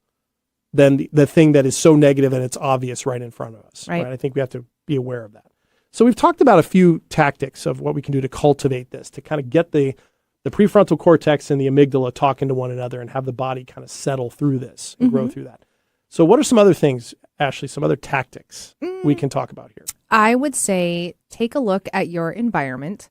than the thing that is so negative and it's obvious right in front of us. Right. I think we have to be aware of that. So we've talked about a few tactics of what we can do to cultivate this, to kind of get the prefrontal cortex and the amygdala talking to one another and have the body kind of settle through this and grow through that. So what are some other things, Ashley, some other tactics we can talk about here? I would say take a look at your environment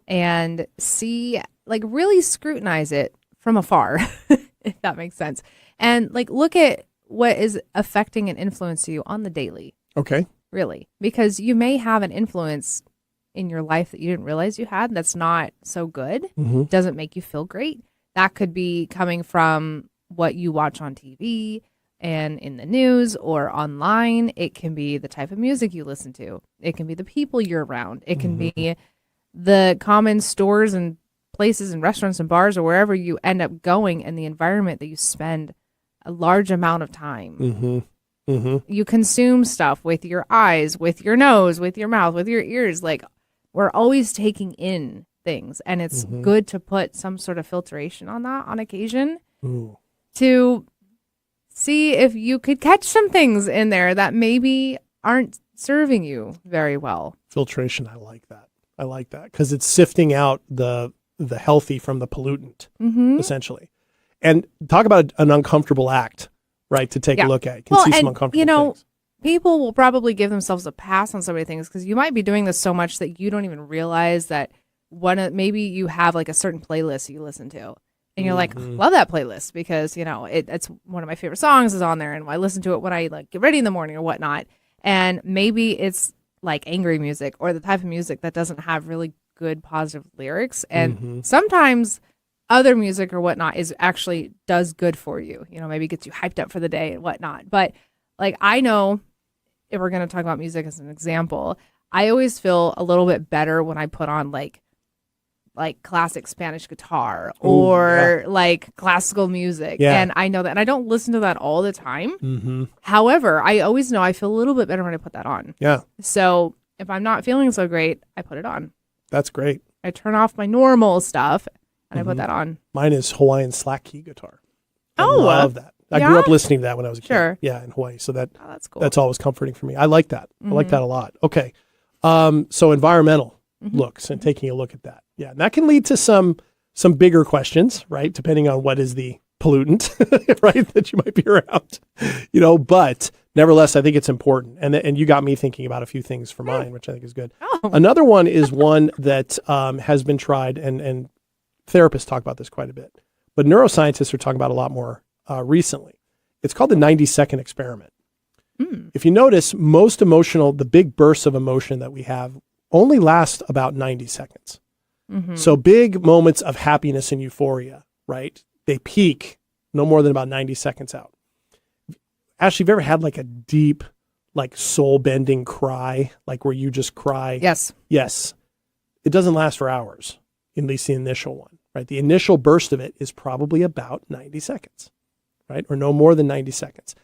and see, really scrutinize it from afar, if that makes sense. And look at what is affecting and influencing you on the daily. Okay. Really, because you may have an influence in your life that you didn't realize you had that's not so good, doesn't make you feel great. That could be coming from what you watch on TV and in the news or online. It can be the type of music you listen to. It can be the people you're around. It can be the common stores and places and restaurants and bars or wherever you end up going and the environment that you spend a large amount of time. Mm-hmm. Mm-hmm. You consume stuff with your eyes, with your nose, with your mouth, with your ears. Like, we're always taking in things, and it's good to put some sort of filtration on that on occasion to see if you could catch some things in there that maybe aren't serving you very well. Filtration, I like that because it's sifting out the healthy from the pollutant, essentially. And talk about an uncomfortable act, right? To take a look at. You can see some uncomfortable things. People will probably give themselves a pass on so many things because you might be doing this so much that you don't even realize that maybe you have like a certain playlist you listen to. And you're like, love that playlist because, it's one of my favorite songs is on there. And I listen to it when I like get ready in the morning or whatnot. And maybe it's like angry music or the type of music that doesn't have really good positive lyrics. And sometimes other music or whatnot does good for you. Maybe gets you hyped up for the day and whatnot. But like, I know if we're going to talk about music as an example, I always feel a little bit better when I put on like classic Spanish guitar or like classical music. Yeah. And I know that, and I don't listen to that all the time. However, I always know I feel a little bit better when I put that on. Yeah. So if I'm not feeling so great, I put it on. That's great. I turn off my normal stuff and I put that on. Mine is Hawaiian slack key guitar. I Oh, love that. I grew up listening to that when I was a kid. Sure. Yeah, in Hawaii. So that's cool. That's always comforting for me. I like that. I like that a lot. Okay. So environmental looks and taking a look at that. Yeah, and that can lead to some bigger questions, right? Depending on what is the pollutant, right, that you might be around, but nevertheless, I think it's important. And you got me thinking about a few things for mine, which I think is good. Oh. Another one is one that has been tried, and therapists talk about this quite a bit, but neuroscientists are talking about a lot more recently. It's called the 90-second experiment. If you notice, the big bursts of emotion that we have only last about 90 seconds. So big moments of happiness and euphoria, right? They peak no more than about 90 seconds out. Ashley, have you ever had like a deep, like soul-bending cry, like where you just cry? Yes. Yes. It doesn't last for hours, at least the initial one, right? The initial burst of it is probably about 90 seconds, right? Or no more than 90 seconds.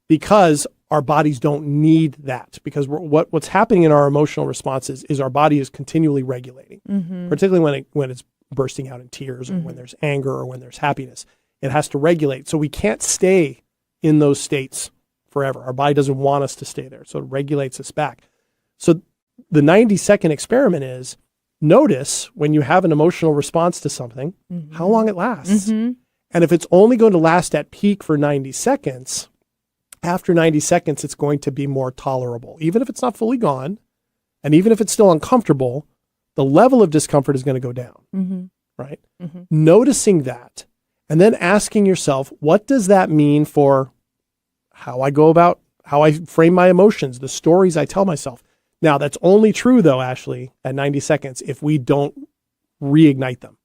Because our bodies don't need that, because what's happening in our emotional responses is our body is continually regulating, particularly when it's bursting out in tears or when there's anger or when there's happiness. It has to regulate. So we can't stay in those states forever. Our body doesn't want us to stay there. So it regulates us back. So the 90-second experiment is notice when you have an emotional response to something, how long it lasts. And if it's only going to last at peak for 90 seconds, after 90 seconds, it's going to be more tolerable. Even if it's not fully gone, and even if it's still uncomfortable, the level of discomfort is going to go down, right? Noticing that, and then asking yourself, what does that mean for how I go about, how I frame my emotions, the stories I tell myself? Now, that's only true, though, Ashley, at 90 seconds, if we don't reignite them.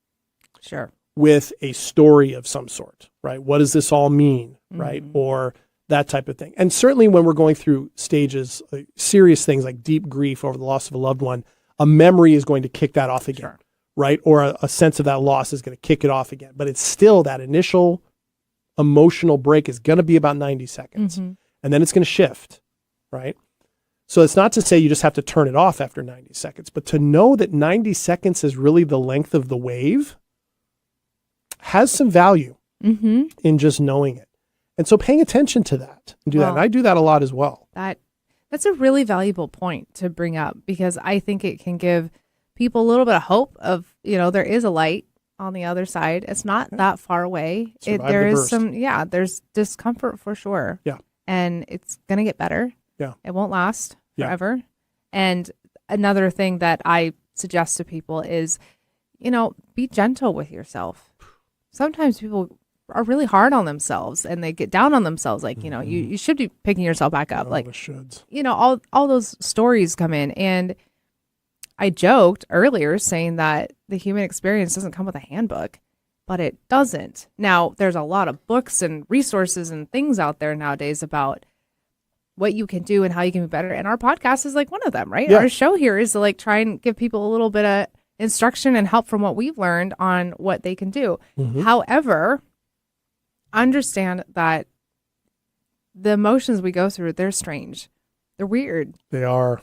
Sure. With a story of some sort, right? What does this all mean, right? Or that type of thing. And certainly when we're going through stages, serious things like deep grief over the loss of a loved one, a memory is going to kick that off again, right? Or a sense of that loss is going to kick it off again. But it's still that initial emotional break is going to be about 90 seconds. And then it's going to shift, right? So it's not to say you just have to turn it off after 90 seconds, but to know that 90 seconds is really the length of the wave has some value in just knowing it. And so paying attention to that and do that. And I do that a lot as well. That's a really valuable point to bring up because I think it can give people a little bit of hope of, there is a light on the other side. It's not that far away. There is there's discomfort for sure. Yeah. And it's going to get better. Yeah. It won't last forever. And another thing that I suggest to people is, be gentle with yourself. Sometimes people are really hard on themselves and they get down on themselves. Like, you should be picking yourself back up. Like, shoulds. All those stories come in. And I joked earlier saying that the human experience doesn't come with a handbook, but it doesn't. Now, there's a lot of books and resources and things out there nowadays about what you can do and how you can be better. And our podcast is like one of them, right? Yeah. Our show here is to like try and give people a little bit of instruction and help from what we've learned on what they can do. However, understand that the emotions we go through, they're strange. They're weird. They are.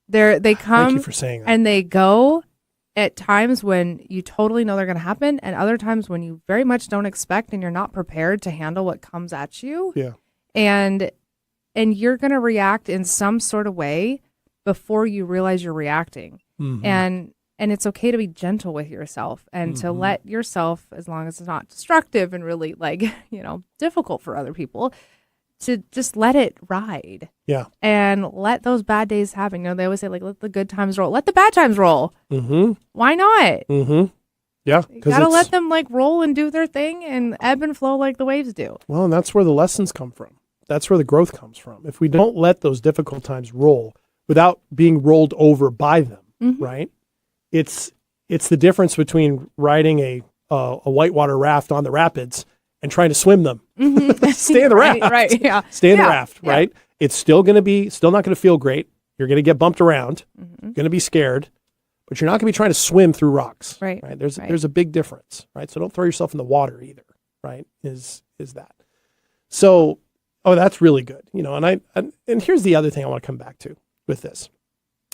They come Thank you for saying that. and they go at times when you totally know they're going to happen, and other times when you very much don't expect and you're not prepared to handle what comes at you. Yeah. And you're going to react in some sort of way before you realize you're reacting. Mm-hmm. And it's okay to be gentle with yourself and to let yourself, as long as it's not destructive and really difficult for other people, to just let it ride. Yeah. And let those bad days happen. They always say, let the good times roll. Let the bad times roll. Mm-hmm. Why not? Mm-hmm. Yeah. You gotta let them roll and do their thing and ebb and flow like the waves do. Well, and that's where the lessons come from. That's where the growth comes from. If we don't let those difficult times roll without being rolled over by them, right? It's the difference between riding a whitewater raft on the rapids and trying to swim them. Stay in the raft. Right. Yeah. Stay in the raft, right? It's still not going to feel great. You're going to get bumped around. You're going to be scared, but you're not going to be trying to swim through rocks. Right. There's a big difference, right? So don't throw yourself in the water either, right? Is that. So, that's really good. And here's the other thing I want to come back to with this.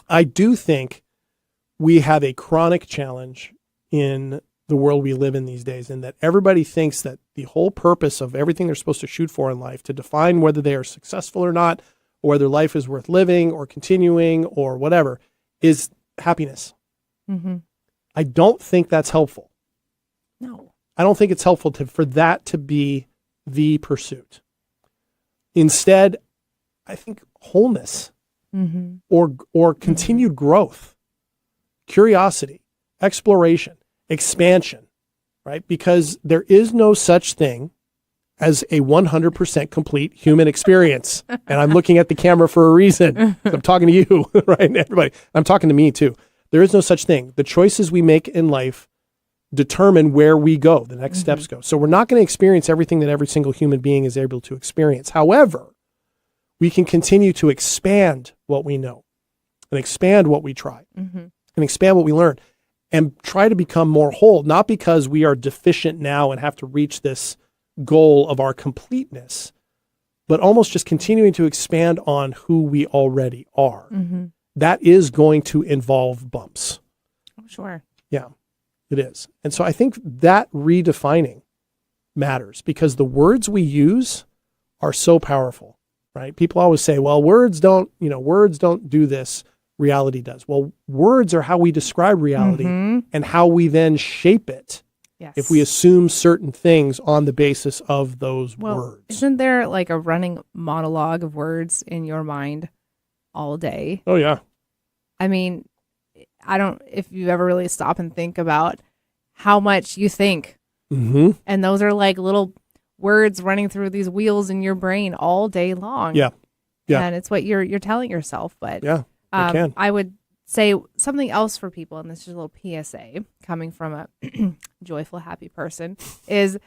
I do think we have a chronic challenge in the world we live in these days, in that everybody thinks that the whole purpose of everything they're supposed to shoot for in life, to define whether they are successful or not, or whether life is worth living or continuing or whatever, is happiness. Mm-hmm. I don't think that's helpful. No. I don't think it's helpful for that to be the pursuit. Instead, I think wholeness or continued growth, curiosity, exploration, expansion, right? Because there is no such thing as a 100% complete human experience. And I'm looking at the camera for a reason. I'm talking to you, right? And everybody. I'm talking to me too. There is no such thing. The choices we make in life determine where we go, the next steps go. So we're not going to experience everything that every single human being is able to experience. However, we can continue to expand what we know and expand what we try and expand what we learn and try to become more whole, not because we are deficient now and have to reach this goal of our completeness, but almost just continuing to expand on who we already are. That is going to involve bumps. Oh, sure. Yeah, it is. And so I think that redefining matters, because the words we use are so powerful, right? People always say, well, words don't do this. Reality does. Well, words are how we describe reality and how we then shape it. Yes. If we assume certain things on the basis of those words. Isn't there a running monologue of words in your mind all day? Oh, yeah. I mean, if you ever really stop and think about how much you think. And those are little words running through these wheels in your brain all day long. Yeah. Yeah. And it's what you're telling yourself. But yeah, I would say something else for people, and this is a little PSA coming from a joyful, happy person, is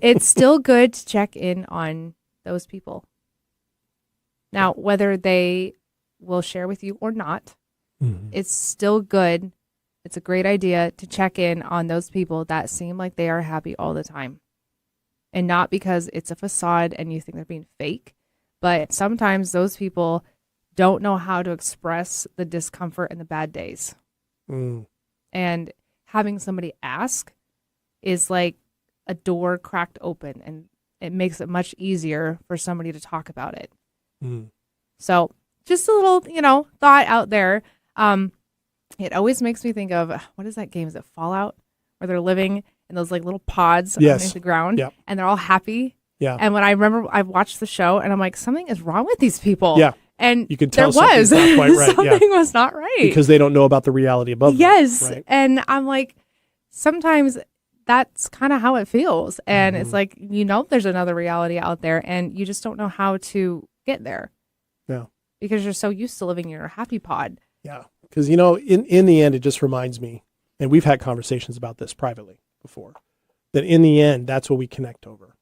it's still good to check in on those people. Now, whether they will share with you or not, it's still good. It's a great idea to check in on those people that seem like they are happy all the time. And not because it's a facade and you think they're being fake, but sometimes those people don't know how to express the discomfort and the bad days. And having somebody ask is like a door cracked open, and it makes it much easier for somebody to talk about it. So just a little, thought out there. It always makes me think of, what is that game? Is it Fallout? Where they're living in those little pods underneath the ground, and they're all happy. Yeah. And when I've watched the show, and I'm like, something is wrong with these people. Yeah. And you can tell there was something's not quite right. Something was not right because they don't know about the reality above them. Yes. Right? And I'm like, sometimes that's kind of how it feels. And it's like, there's another reality out there, and you just don't know how to get there. Yeah. Because you're so used to living in your happy pod. Yeah. Because, in the end, it just reminds me, and we've had conversations about this privately before, that in the end, that's what we connect over.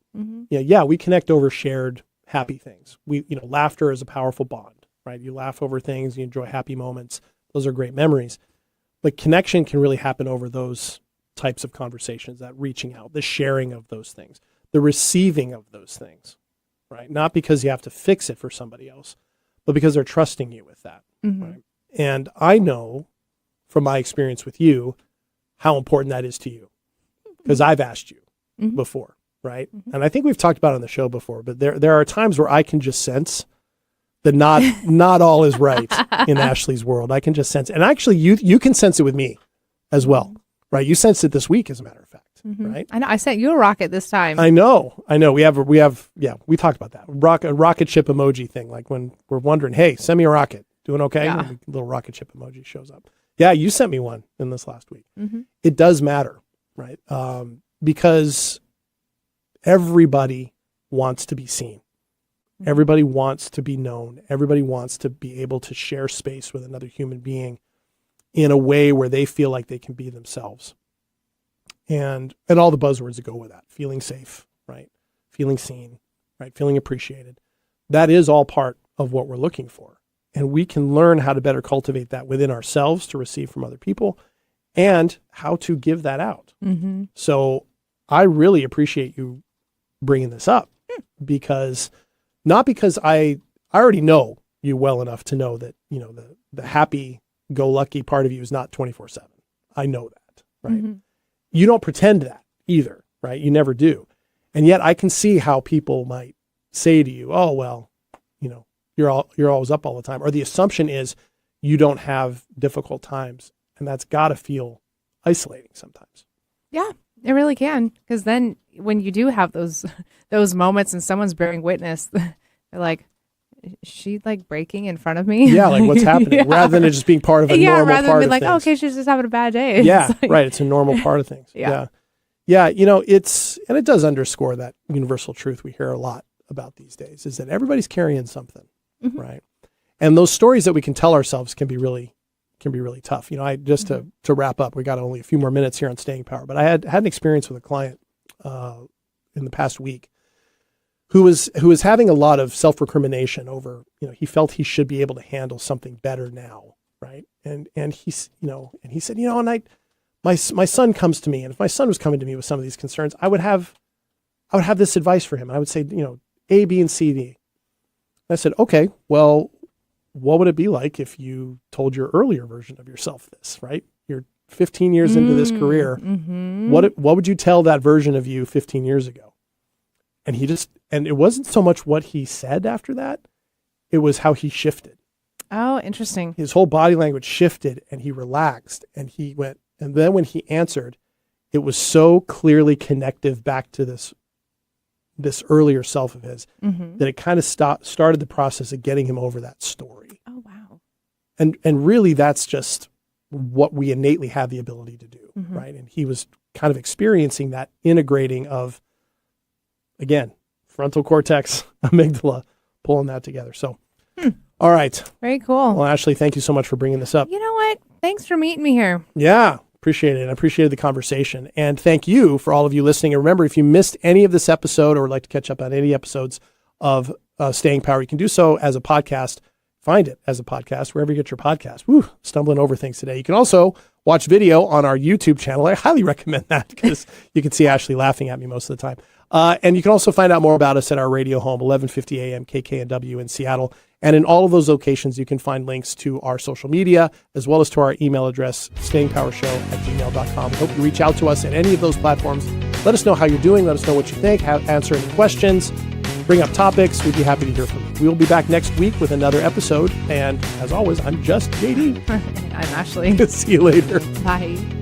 Yeah, we connect over shared happy things. Laughter is a powerful bond, right? You laugh over things, you enjoy happy moments. Those are great memories. But connection can really happen over those types of conversations, that reaching out, the sharing of those things, the receiving of those things, right? Not because you have to fix it for somebody else, but because they're trusting you with that. Mm-hmm. Right? And I know from my experience with you how important that is to you, because I've asked you Mm-hmm. before, right? Mm-hmm. And I think we've talked about it on the show before, but there are times where I can just sense that not all is right in Ashley's world. I can just sense, and actually you can sense it with me as well, right? You sensed it this week, as a matter of fact, right? I know. I sent you a rocket this time. I know. We have. Yeah, we talked about that rocket ship emoji thing. Like when we're wondering, hey, send me a rocket. Doing okay? Yeah. And a little rocket ship emoji shows up. Yeah, you sent me one in this last week. Mm-hmm. It does matter, right? Because everybody wants to be seen. Everybody wants to be known. Everybody wants to be able to share space with another human being in a way where they feel like they can be themselves. And all the buzzwords that go with that, feeling safe, right? Feeling seen, right? Feeling appreciated. That is all part of what we're looking for. And we can learn how to better cultivate that within ourselves to receive from other people and how to give that out. Mm-hmm. So I really appreciate you bringing this up because I already know you well enough to know that, you know, the happy-go-lucky part of you is not 24/7. I know that, right? Mm-hmm. You don't pretend that either, right? You never do. And yet I can see how people might say to you, oh, well, you know, you're always up all the time. Or the assumption is you don't have difficult times. And that's got to feel isolating sometimes. Yeah, it really can. Because then when you do have those moments and someone's bearing witness, they're like, is she like breaking in front of me? Yeah, like what's happening? Yeah. Rather than it just being part of a normal part of things. Yeah, rather than being like, oh, okay, she's just having a bad day. Yeah, like, right. It's a normal part of things. Yeah. Yeah, you know, and it does underscore that universal truth we hear a lot about these days, is that everybody's carrying something, mm-hmm. right? And those stories that we can tell ourselves can be really tough. You know, to wrap up, we got only a few more minutes here on staying power, but I had an experience with a client in the past week who was having a lot of self-recrimination over, you know, he felt he should be able to handle something better now, right? And he's, you know, and he said, you know, and my son comes to me, and if my son was coming to me with some of these concerns, I would have this advice for him. And I would say, you know, A, B, and C, D. And I said, okay, well, what would it be like if you told your earlier version of yourself this, right? You're 15 years into this career. Mm-hmm. What would you tell that version of you 15 years ago? And and it wasn't so much what he said after that. It was how he shifted. Oh, interesting. His whole body language shifted and he relaxed and he went, and then when he answered, it was so clearly connective back to this earlier self of his, mm-hmm. that it kind of started the process of getting him over that story. Oh, wow. And really that's just what we innately have the ability to do, mm-hmm. right? And he was kind of experiencing that integrating of, again, frontal cortex, amygdala, pulling that together. So, all right. Very cool. Well, Ashley, thank you so much for bringing this up. You know what? Thanks for meeting me here. Yeah. Appreciate it. I appreciated the conversation. And thank you for all of you listening. And remember, if you missed any of this episode or would like to catch up on any episodes of Staying Power, you can do so as a podcast. Find it as a podcast, wherever you get your podcast. Woo, stumbling over things today. You can also watch video on our YouTube channel. I highly recommend that because you can see Ashley laughing at me most of the time. And you can also find out more about us at our radio home, 1150 AM KKNW in Seattle. And in all of those locations, you can find links to our social media, as well as to our email address, stayingpowershow@gmail.com. We hope you reach out to us at any of those platforms. Let us know how you're doing. Let us know what you think. Answer any questions. Bring up topics. We'd be happy to hear from you. We will be back next week with another episode. And as always, I'm just JD. I'm Ashley. See you later. Bye.